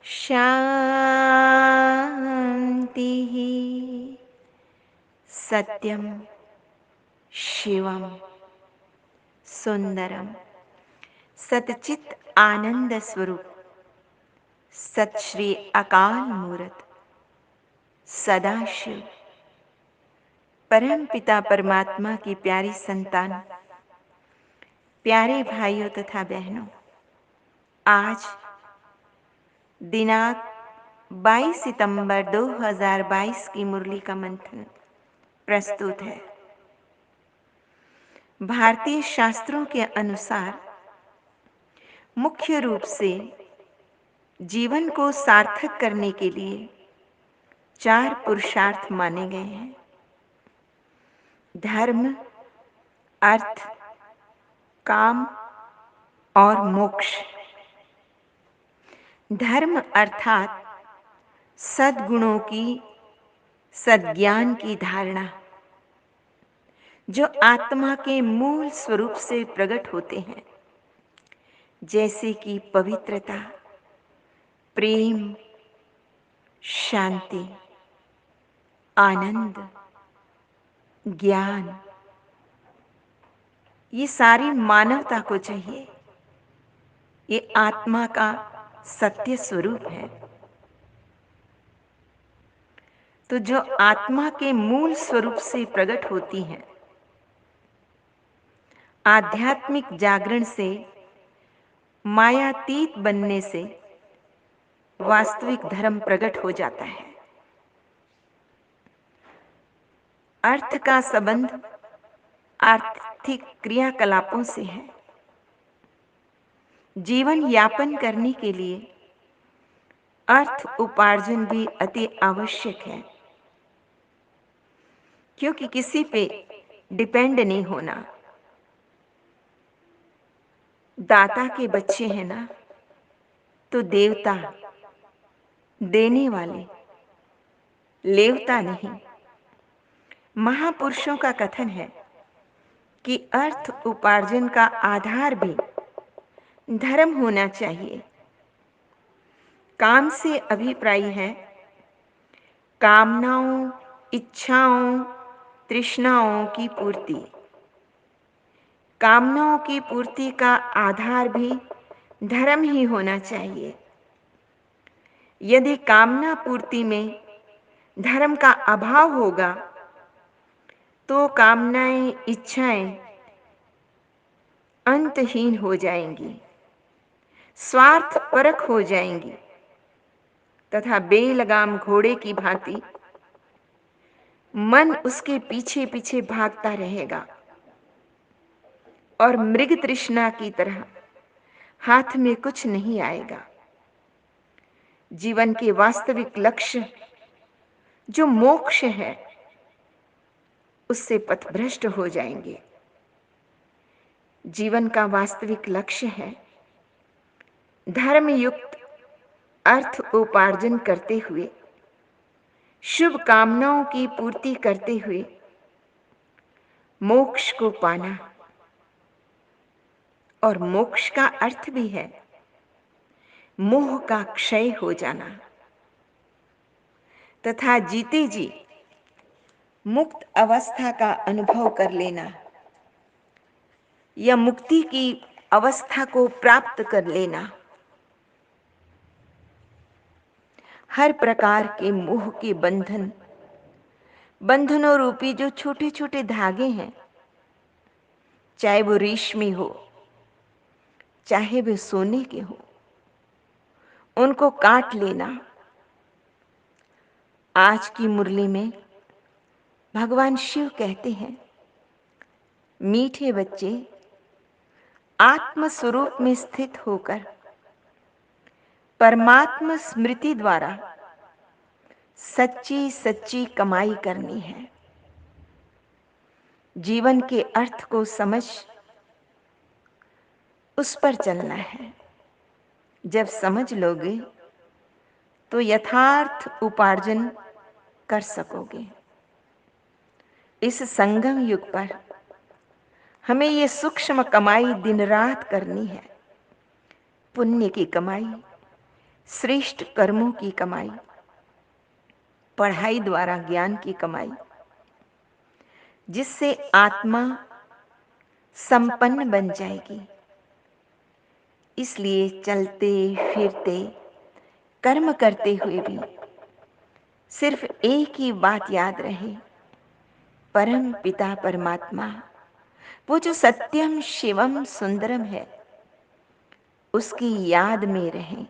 शान्तिः सत्यं शिवं सुंदरम सतचित आनंद स्वरूप सत श्री अकाल मूरत सदाशिव परम पिता परमात्मा की प्यारी संतान, प्यारे भाइयों तथा बहनों, आज दिनांक 22 सितंबर 2022 की मुरली का मंथन प्रस्तुत है। भारतीय शास्त्रों के अनुसार मुख्य रूप से जीवन को सार्थक करने के लिए 4 पुरुषार्थ माने गए हैं: धर्म, अर्थ, काम और मोक्ष। धर्म अर्थात सद्गुणों की, सद्ज्ञान की धारणा, जो आत्मा के मूल स्वरूप से प्रकट होते हैं, जैसे कि पवित्रता, प्रेम, शांति, आनंद, ज्ञान। ये सारी मानवता को चाहिए। ये आत्मा का सत्य स्वरूप है। तो जो आत्मा के मूल स्वरूप से प्रकट होती हैं, आध्यात्मिक जागरण से, मायातीत बनने से वास्तविक धर्म प्रकट हो जाता है। अर्थ का संबंध आर्थिक क्रियाकलापों से है। जीवन यापन करने के लिए अर्थ उपार्जन भी अति आवश्यक है, क्योंकि किसी पे डिपेंड नहीं होना। दाता के बच्चे हैं ना, तो देवता, देने वाले, लेवता नहीं। महापुरुषों का कथन है कि अर्थ उपार्जन का आधार भी धर्म होना चाहिए। काम से अभिप्राय है कामनाओं, इच्छाओं, तृष्णाओं की पूर्ति। कामनाओं की पूर्ति का आधार भी धर्म ही होना चाहिए। यदि कामना पूर्ति में धर्म का अभाव होगा, तो कामनाएं, इच्छाएं अंतहीन हो जाएंगी, स्वार्थ परक हो जाएंगी तथा बेलगाम घोड़े की भांति मन उसके पीछे पीछे भागता रहेगा और मृग तृष्णा की तरह हाथ में कुछ नहीं आएगा। जीवन के वास्तविक लक्ष्य जो मोक्ष है, उससे पथभ्रष्ट हो जाएंगे। जीवन का वास्तविक लक्ष्य है धर्मयुक्त अर्थ उपार्जन करते हुए, शुभ कामनाओं की पूर्ति करते हुए मोक्ष को पाना। और मोक्ष का अर्थ भी है मोह का क्षय हो जाना तथा जीते जी मुक्त अवस्था का अनुभव कर लेना या मुक्ति की अवस्था को प्राप्त कर लेना। हर प्रकार के मोह के बंधनों रूपी जो छोटे छोटे धागे हैं, चाहे वो रेशमी हो, चाहे वे सोने के हो, उनको काट लेना। आज की मुरली में भगवान शिव कहते हैं, मीठे बच्चे आत्म स्वरूप में स्थित होकर परमात्मा स्मृति द्वारा सच्ची सच्ची कमाई करनी है। जीवन के अर्थ को समझ उस पर चलना है। जब समझ लोगे तो यथार्थ उपार्जन कर सकोगे। इस संगम युग पर हमें ये सूक्ष्म कमाई दिन रात करनी है। पुण्य की कमाई, श्रेष्ठ कर्मों की कमाई, पढ़ाई द्वारा ज्ञान की कमाई, जिससे आत्मा संपन्न बन जाएगी। इसलिए चलते फिरते कर्म करते हुए भी सिर्फ एक ही बात याद रहे, परम पिता परमात्मा, वो जो सत्यम शिवम सुंदरम है, उसकी याद में रहें।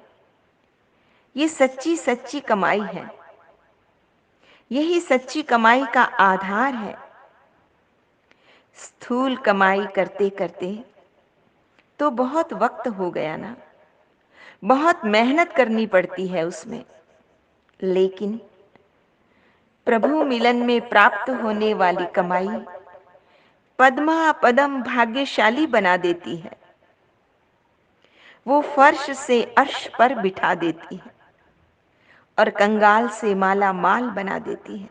ये सच्ची सच्ची कमाई है, यही सच्ची कमाई का आधार है। स्थूल कमाई करते करते तो बहुत वक्त हो गया ना, बहुत मेहनत करनी पड़ती है उसमें, लेकिन प्रभु मिलन में प्राप्त होने वाली कमाई पद्मा पदम भाग्यशाली बना देती है। वो फर्श से अर्श पर बिठा देती है और कंगाल से माला माल बना देती है,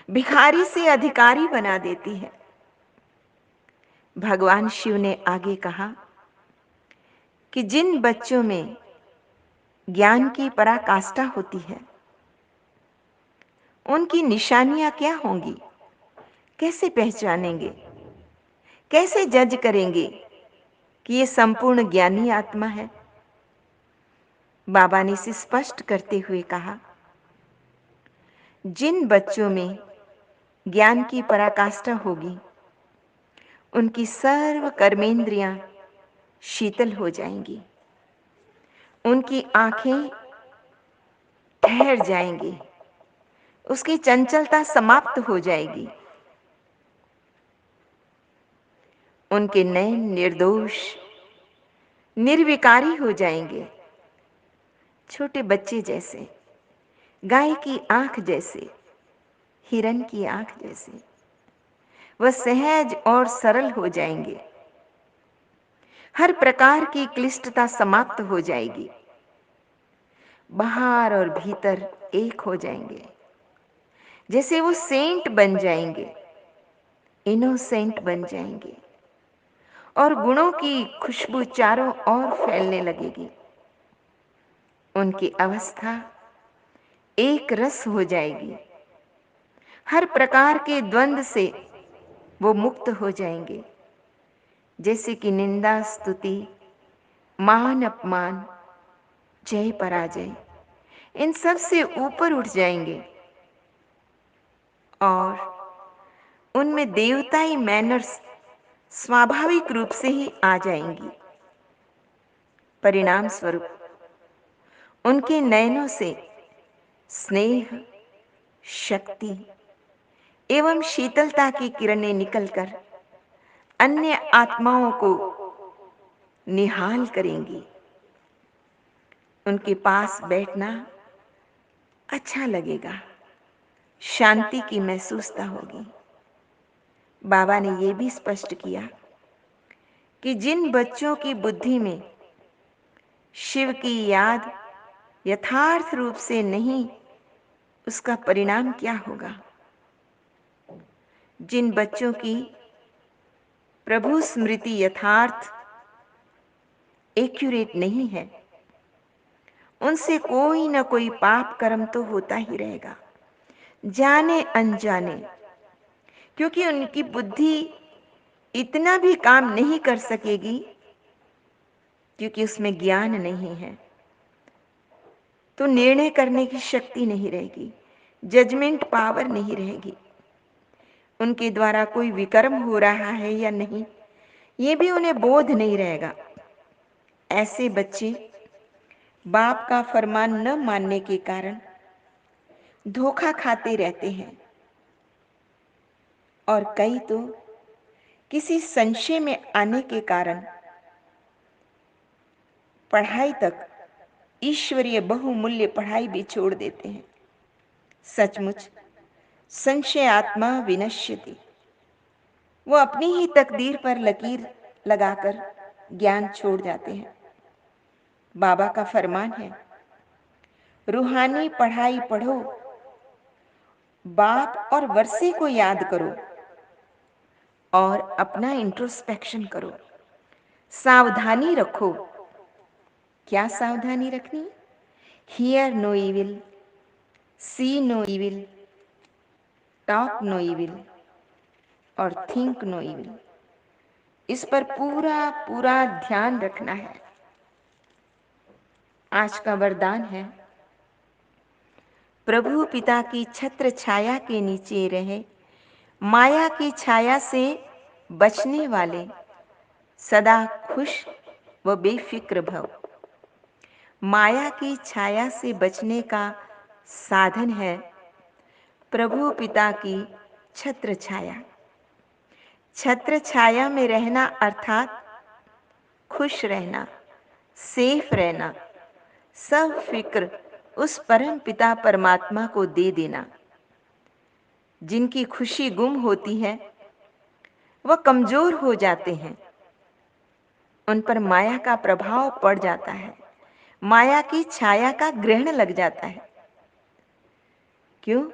भिखारी से अधिकारी बना देती है। भगवान शिव ने आगे कहा कि जिन बच्चों में ज्ञान की पराकाष्ठा होती है, उनकी निशानियां क्या होंगी, कैसे पहचानेंगे, कैसे जज करेंगे कि ये संपूर्ण ज्ञानी आत्मा है। बाबा ने इसे स्पष्ट करते हुए कहा, जिन बच्चों में ज्ञान की पराकाष्ठा होगी, उनकी सर्व कर्मेंद्रियां शीतल हो जाएंगी, उनकी आंखें ठहर जाएंगी, उसकी चंचलता समाप्त हो जाएगी, उनके नयन निर्दोष निर्विकारी हो जाएंगे, छोटे बच्चे जैसे, गाय की आंख जैसे, हिरन की आंख जैसे वह सहज और सरल हो जाएंगे। हर प्रकार की क्लिष्टता समाप्त हो जाएगी, बाहर और भीतर एक हो जाएंगे, जैसे वो सेंट बन जाएंगे, इनोसेंट बन जाएंगे और गुणों की खुशबू चारों ओर फैलने लगेगी। उनकी अवस्था एक रस हो जाएगी, हर प्रकार के द्वंद्व से वो मुक्त हो जाएंगे, जैसे कि निंदा स्तुति, मान अपमान, जय पराजय, इन सब से ऊपर उठ जाएंगे और उनमें देवताई मैनर्स स्वाभाविक रूप से ही आ जाएंगी। परिणाम स्वरूप उनके नयनों से स्नेह, शक्ति एवं शीतलता की किरणें निकलकर अन्य आत्माओं को निहाल करेंगी। उनके पास बैठना अच्छा लगेगा, शांति की महसूसता होगी। बाबा ने यह भी स्पष्ट किया कि जिन बच्चों की बुद्धि में शिव की याद यथार्थ रूप से नहीं, उसका परिणाम क्या होगा। जिन बच्चों की प्रभु स्मृति यथार्थ एक्यूरेट नहीं है, उनसे कोई ना कोई पाप कर्म तो होता ही रहेगा, जाने अनजाने, क्योंकि उनकी बुद्धि इतना भी काम नहीं कर सकेगी, क्योंकि उसमें ज्ञान नहीं है, तो निर्णय करने की शक्ति नहीं रहेगी, जजमेंट पावर नहीं रहेगी। उनके द्वारा कोई विकर्म हो रहा है या नहीं, ये भी उन्हें बोध नहीं रहेगा। ऐसे बच्चे बाप का फरमान न मानने के कारण धोखा खाते रहते हैं और कई तो किसी संशय में आने के कारण पढ़ाई तक, ईश्वरीय बहुमूल्य पढ़ाई भी छोड़ देते हैं। सचमुच संशय आत्मा विनश्यति, वो अपनी ही तकदीर पर लकीर लगाकर ज्ञान छोड़ जाते हैं। बाबा का फरमान है, रूहानी पढ़ाई पढ़ो, बाप और वर्षे को याद करो और अपना इंट्रोस्पेक्शन करो, सावधानी रखो, क्या सावधानी रखनी? Hear no evil, see no evil, talk no evil और थिंक नो इविल। इस पर पूरा पूरा ध्यान रखना है। आज का वरदान है, प्रभु पिता की छत्र छाया के नीचे रहे, माया की छाया से बचने वाले सदा खुश व बेफिक्र भव। माया की छाया से बचने का साधन है प्रभु पिता की छत्र छाया। छत्र छाया में रहना अर्थात खुश रहना, सेफ रहना, सब फिक्र उस परम पिता परमात्मा को दे देना। जिनकी खुशी गुम होती है वह कमजोर हो जाते हैं, उन पर माया का प्रभाव पड़ जाता है, माया की छाया का ग्रहण लग जाता है। क्यों?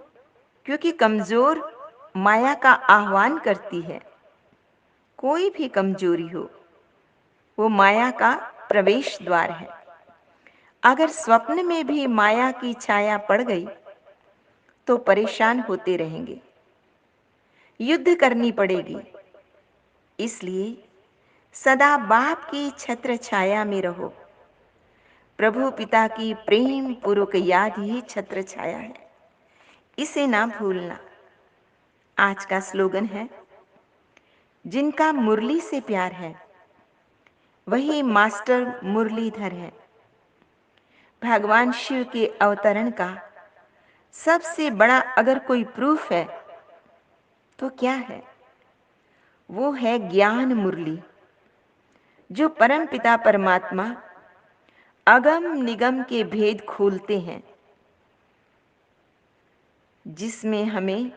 क्योंकि कमजोर माया का आह्वान करती है। कोई भी कमजोरी हो, वो माया का प्रवेश द्वार है। अगर स्वप्न में भी माया की छाया पड़ गई तो परेशान होते रहेंगे, युद्ध करनी पड़ेगी। इसलिए सदा बाप की छत्र छाया में रहो। प्रभु पिता की प्रेम पूर्वक याद ही छत्र छाया है, इसे ना भूलना। आज का स्लोगन है, जिनका मुरली से प्यार है वही मास्टर मुरलीधर है। भगवान शिव के अवतरण का सबसे बड़ा अगर कोई प्रूफ है तो क्या है? वो है ज्ञान मुरली, जो परम पिता परमात्मा अगम निगम के भेद खोलते हैं, जिसमें हमें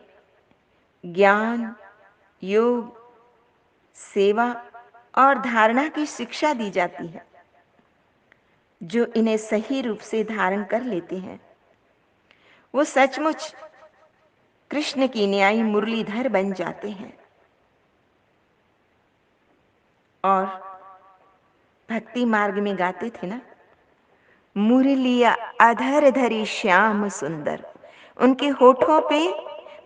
ज्ञान, योग, सेवा और धारणा की शिक्षा दी जाती है। जो इन्हें सही रूप से धारण कर लेते हैं वो सचमुच कृष्ण की न्यायी मुरलीधर बन जाते हैं। और भक्ति मार्ग में गाते थे ना, मुरलिया अधर धरी श्याम सुंदर। उनके होठों पे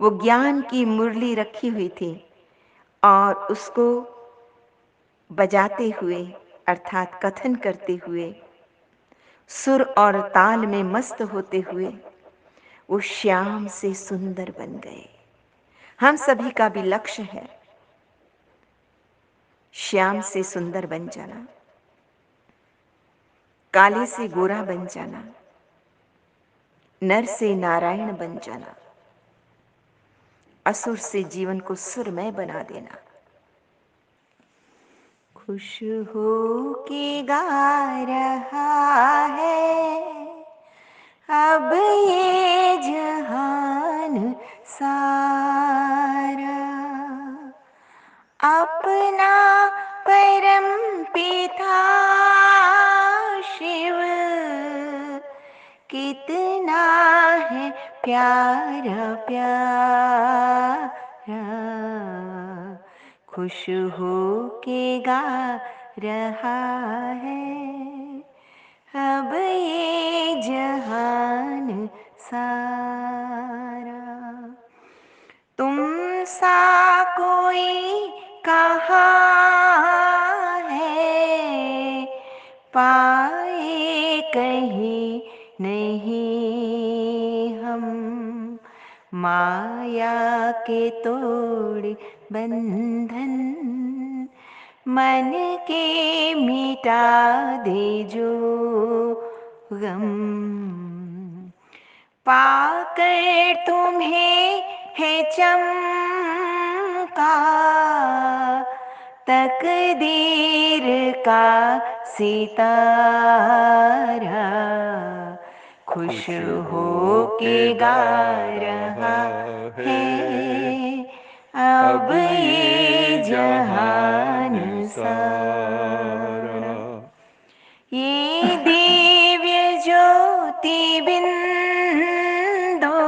वो ज्ञान की मुरली रखी हुई थी और उसको बजाते हुए अर्थात कथन करते हुए, सुर और ताल में मस्त होते हुए वो श्याम से सुंदर बन गए। हम सभी का भी लक्ष्य है श्याम से सुंदर बन जाना, काले से गोरा बन जाना, नर से नारायण बन जाना, असुर से जीवन को सुरमय बना देना। खुश हो के गा रहा है अब ये जहान सारा, अपना परम पिता शिव कितना है प्यारा प्यारा। खुश हो के गा रहा है अब ये जहान सारा। तुम सा कोई कहाँ है, पाए कहीं नहीं हम, माया के तोड़ बंधन मन के मिटा दे जो गम। पाकर तुम्हें है चमका तकदीर का सितारा, खुश हो के गा रहा है अब ये जहान सारा। ये दिव्य ज्योति बिंदु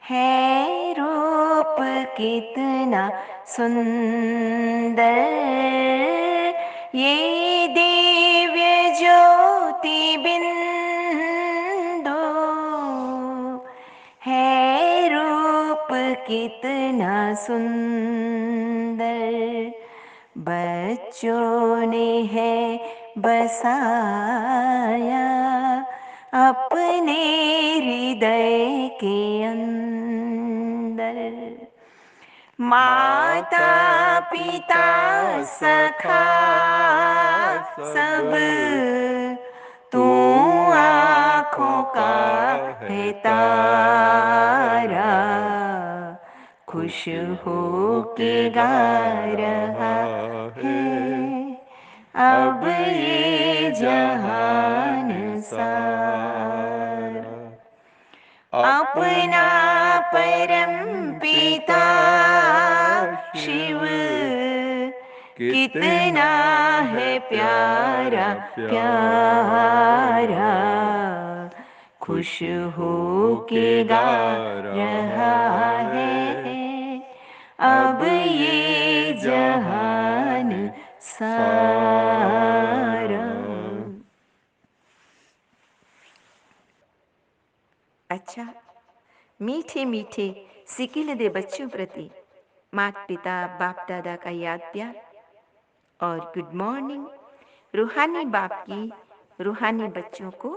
है रूप कितना सुंदर, ये दिव्य सुंदर बच्चों ने है बसाया अपने हृदय के अंदर। माता पिता सखा सब तू आँखों का है तारा, खुश हो के गा रहा है अब ये जहान सारा। अपना परम पिता शिव कितना है प्यारा प्यारा, खुश हो के गा रहा है अब ये जहान सारा। अच्छा, मीठे मीठे सिकिल दे बच्चों प्रति माता पिता बाप दादा का याद प्यार और गुड मॉर्निंग। रूहानी बाप की रूहानी बच्चों को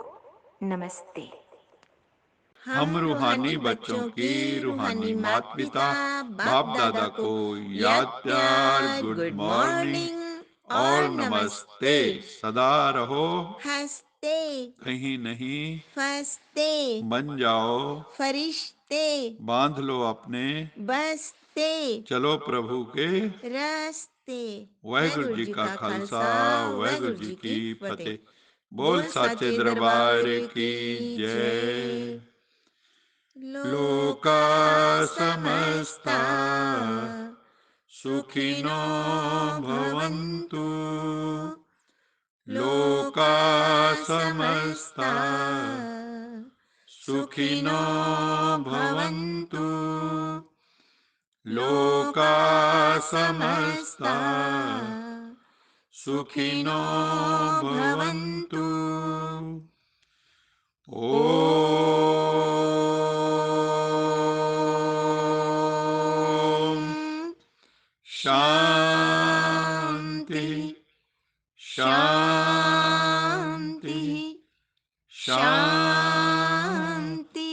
नमस्ते। हम रूहानी बच्चों की रूहानी माता पिता बाप दादा को याद प्यार, गुड मॉर्निंग और नमस्ते। सदा रहो हंसते कहीं नहीं फंसते बन जाओ फरिश्ते बांध लो अपने बसते चलो प्रभु के रस्ते। वाहेगुरु जी का खालसा वाहेगुरु जी की फतेह। बोल साचे दरबार की जय। लोका समस्ता सुखिनो भवन्तु, लोका समस्ता सुखिनो भवन्तु, लोका समस्ता सुखिनो भवन्तु। ओम शांति शांति शांति।